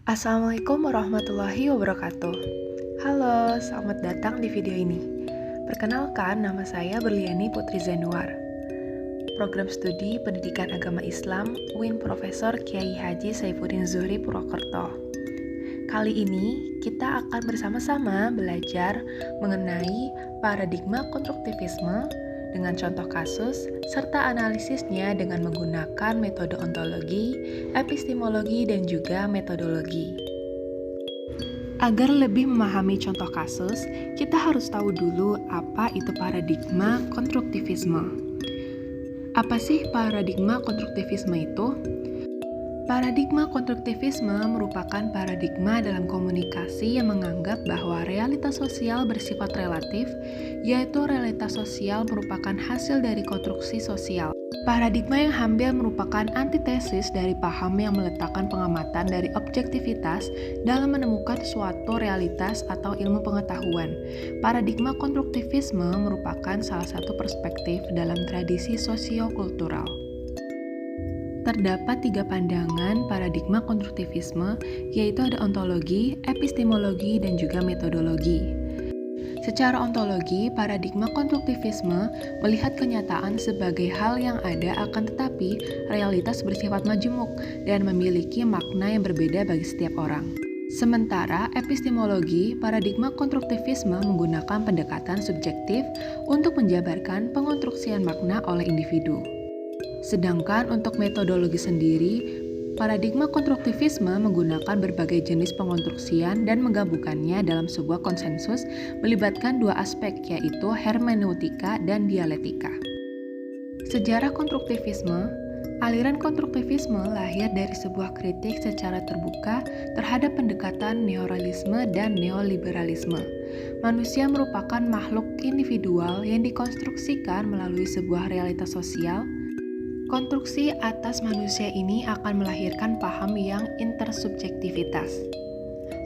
Assalamualaikum warahmatullahi wabarakatuh. Halo, selamat datang di video ini. Perkenalkan, nama saya Berliani Putri Zanuar. Program Studi Pendidikan Agama Islam UIN Profesor Kiai Haji Saifuddin Zuhri Purwokerto. Kali ini kita akan bersama-sama belajar mengenai paradigma konstruktivisme dengan contoh kasus serta analisisnya dengan menggunakan metode ontologi, epistemologi, dan juga metodologi. Agar lebih memahami contoh kasus, kita harus tahu dulu apa itu paradigma konstruktivisme. Apa sih paradigma konstruktivisme itu? Paradigma konstruktivisme merupakan paradigma dalam komunikasi yang menganggap bahwa realitas sosial bersifat relatif, yaitu realitas sosial merupakan hasil dari konstruksi sosial. Paradigma yang hampir merupakan antitesis dari paham yang meletakkan pengamatan dari objektivitas dalam menemukan suatu realitas atau ilmu pengetahuan. Paradigma konstruktivisme merupakan salah satu perspektif dalam tradisi sosio-kultural. Terdapat 3 pandangan paradigma konstruktivisme, yaitu ada ontologi, epistemologi, dan juga metodologi. Secara ontologi, paradigma konstruktivisme melihat kenyataan sebagai hal yang ada akan tetapi realitas bersifat majemuk dan memiliki makna yang berbeda bagi setiap orang. Sementara epistemologi, paradigma konstruktivisme menggunakan pendekatan subjektif untuk menjabarkan pengonstruksian makna oleh individu. Sedangkan untuk metodologi sendiri, paradigma konstruktivisme menggunakan berbagai jenis pengonstruksian dan menggabungkannya dalam sebuah konsensus melibatkan 2 aspek, yaitu hermeneutika dan dialektika. Sejarah konstruktivisme. Aliran konstruktivisme lahir dari sebuah kritik secara terbuka terhadap pendekatan neorealisme dan neoliberalisme. Manusia merupakan makhluk individual yang dikonstruksikan melalui sebuah realitas sosial. Konstruksi atas manusia ini akan melahirkan paham yang intersubjektivitas.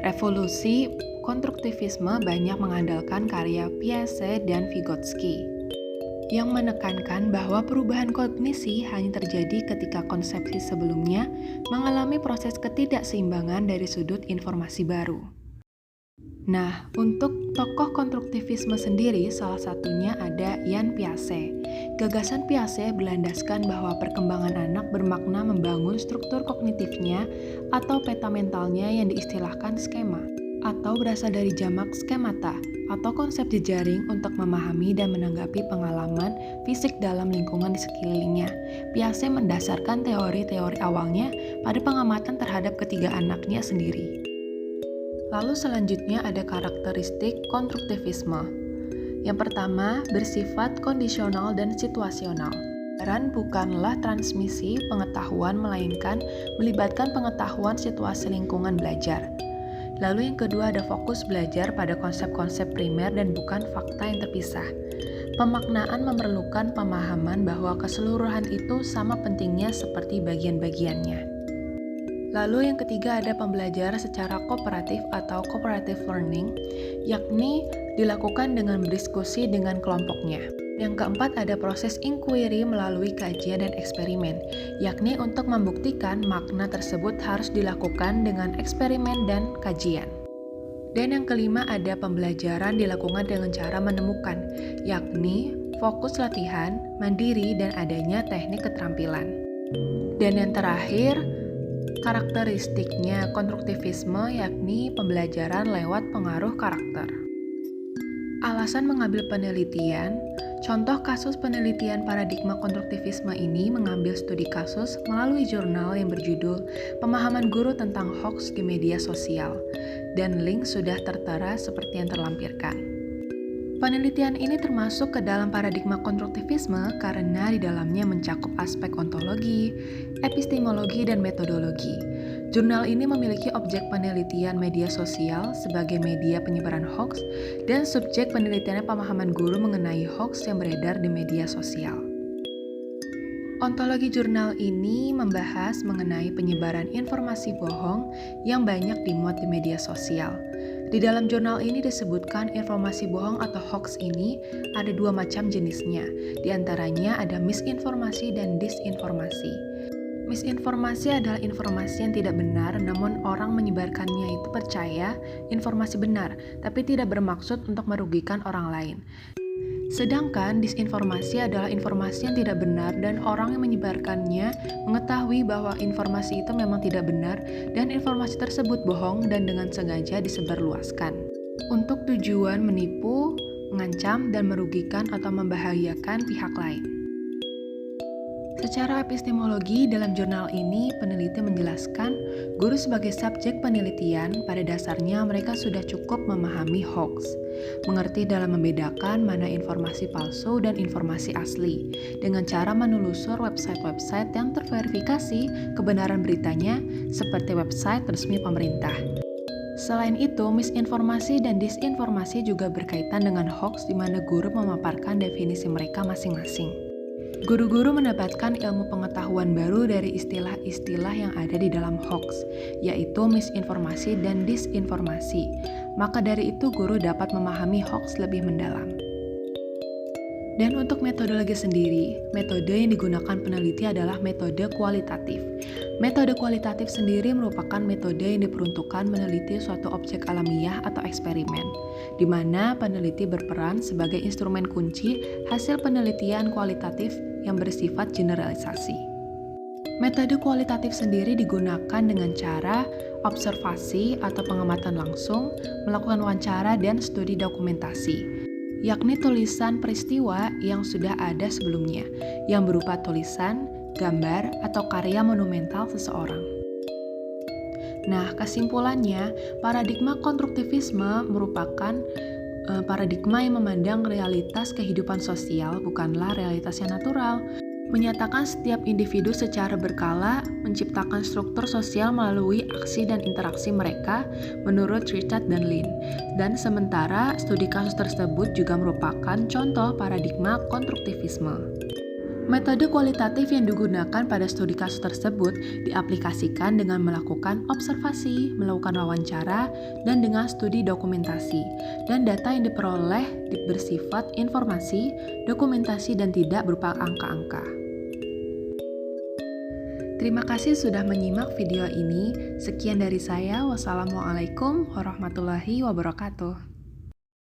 Revolusi konstruktivisme banyak mengandalkan karya Piaget dan Vygotsky, yang menekankan bahwa perubahan kognisi hanya terjadi ketika konsepsi sebelumnya mengalami proses ketidakseimbangan dari sudut informasi baru. Nah, untuk tokoh konstruktivisme sendiri, salah satunya ada Jan Piaget. Gagasan Piaget berlandaskan bahwa perkembangan anak bermakna membangun struktur kognitifnya atau peta mentalnya yang diistilahkan skema, atau berasal dari jamak skemata, atau konsep jejaring untuk memahami dan menanggapi pengalaman fisik dalam lingkungan di sekelilingnya. Piaget mendasarkan teori-teori awalnya pada pengamatan terhadap ketiga anaknya sendiri. Lalu selanjutnya ada karakteristik konstruktivisme. Yang pertama, bersifat kondisional dan situasional. Peran bukanlah transmisi pengetahuan, melainkan melibatkan pengetahuan situasi lingkungan belajar. Lalu yang kedua ada fokus belajar pada konsep-konsep primer dan bukan fakta yang terpisah. Pemaknaan memerlukan pemahaman bahwa keseluruhan itu sama pentingnya seperti bagian-bagiannya. Lalu yang ketiga ada pembelajaran secara kooperatif atau cooperative learning, yakni dilakukan dengan berdiskusi dengan kelompoknya. Yang keempat ada proses inquiry melalui kajian dan eksperimen, yakni untuk membuktikan makna tersebut harus dilakukan dengan eksperimen dan kajian. Dan yang kelima ada pembelajaran dilakukan dengan cara menemukan, yakni fokus latihan, mandiri, dan adanya teknik keterampilan. Dan yang terakhir, karakteristiknya konstruktivisme yakni pembelajaran lewat pengaruh karakter. Alasan mengambil penelitian, contoh kasus penelitian paradigma konstruktivisme ini mengambil studi kasus melalui jurnal yang berjudul Pemahaman Guru tentang Hoax di Media Sosial, dan link sudah tertera seperti yang terlampirkan. Penelitian ini termasuk ke dalam paradigma konstruktivisme karena di dalamnya mencakup aspek ontologi, epistemologi, dan metodologi. Jurnal ini memiliki objek penelitian media sosial sebagai media penyebaran hoax dan subjek penelitiannya pemahaman guru mengenai hoax yang beredar di media sosial. Ontologi jurnal ini membahas mengenai penyebaran informasi bohong yang banyak dimuat di media sosial. Di dalam jurnal ini disebutkan informasi bohong atau hoax ini ada 2 macam jenisnya. Di antaranya ada misinformasi dan disinformasi. Misinformasi adalah informasi yang tidak benar, namun orang menyebarkannya itu percaya informasi benar, tapi tidak bermaksud untuk merugikan orang lain. Sedangkan disinformasi adalah informasi yang tidak benar dan orang yang menyebarkannya mengetahui bahwa informasi itu memang tidak benar dan informasi tersebut bohong dan dengan sengaja disebarluaskan untuk tujuan menipu, mengancam, dan merugikan atau membahayakan pihak lain. Secara epistemologi, dalam jurnal ini, peneliti menjelaskan guru sebagai subjek penelitian, pada dasarnya mereka sudah cukup memahami hoax, mengerti dalam membedakan mana informasi palsu dan informasi asli, dengan cara menelusur website-website yang terverifikasi kebenaran beritanya, seperti website resmi pemerintah. Selain itu, misinformasi dan disinformasi juga berkaitan dengan hoax di mana guru memaparkan definisi mereka masing-masing. Guru-guru mendapatkan ilmu pengetahuan baru dari istilah-istilah yang ada di dalam hoax, yaitu misinformasi dan disinformasi. Maka dari itu guru dapat memahami hoax lebih mendalam. Dan untuk metodologi sendiri, metode yang digunakan peneliti adalah metode kualitatif. Metode kualitatif sendiri merupakan metode yang diperuntukkan meneliti suatu objek alamiah atau eksperimen, di mana peneliti berperan sebagai instrumen kunci hasil penelitian kualitatif yang bersifat generalisasi. Metode kualitatif sendiri digunakan dengan cara observasi atau pengamatan langsung, melakukan wawancara dan studi dokumentasi, yakni tulisan peristiwa yang sudah ada sebelumnya, yang berupa tulisan, gambar, atau karya monumental seseorang. Nah, kesimpulannya, paradigma konstruktivisme merupakan paradigma yang memandang realitas kehidupan sosial bukanlah realitas yang natural, menyatakan setiap individu secara berkala menciptakan struktur sosial melalui aksi dan interaksi mereka menurut Richard dan Lynn. Dan sementara studi kasus tersebut juga merupakan contoh paradigma konstruktivisme. Metode kualitatif yang digunakan pada studi kasus tersebut diaplikasikan dengan melakukan observasi, melakukan wawancara, dan dengan studi dokumentasi. Dan data yang diperoleh bersifat informasi, dokumentasi, dan tidak berupa angka-angka. Terima kasih sudah menyimak video ini. Sekian dari saya. Wassalamualaikum warahmatullahi wabarakatuh.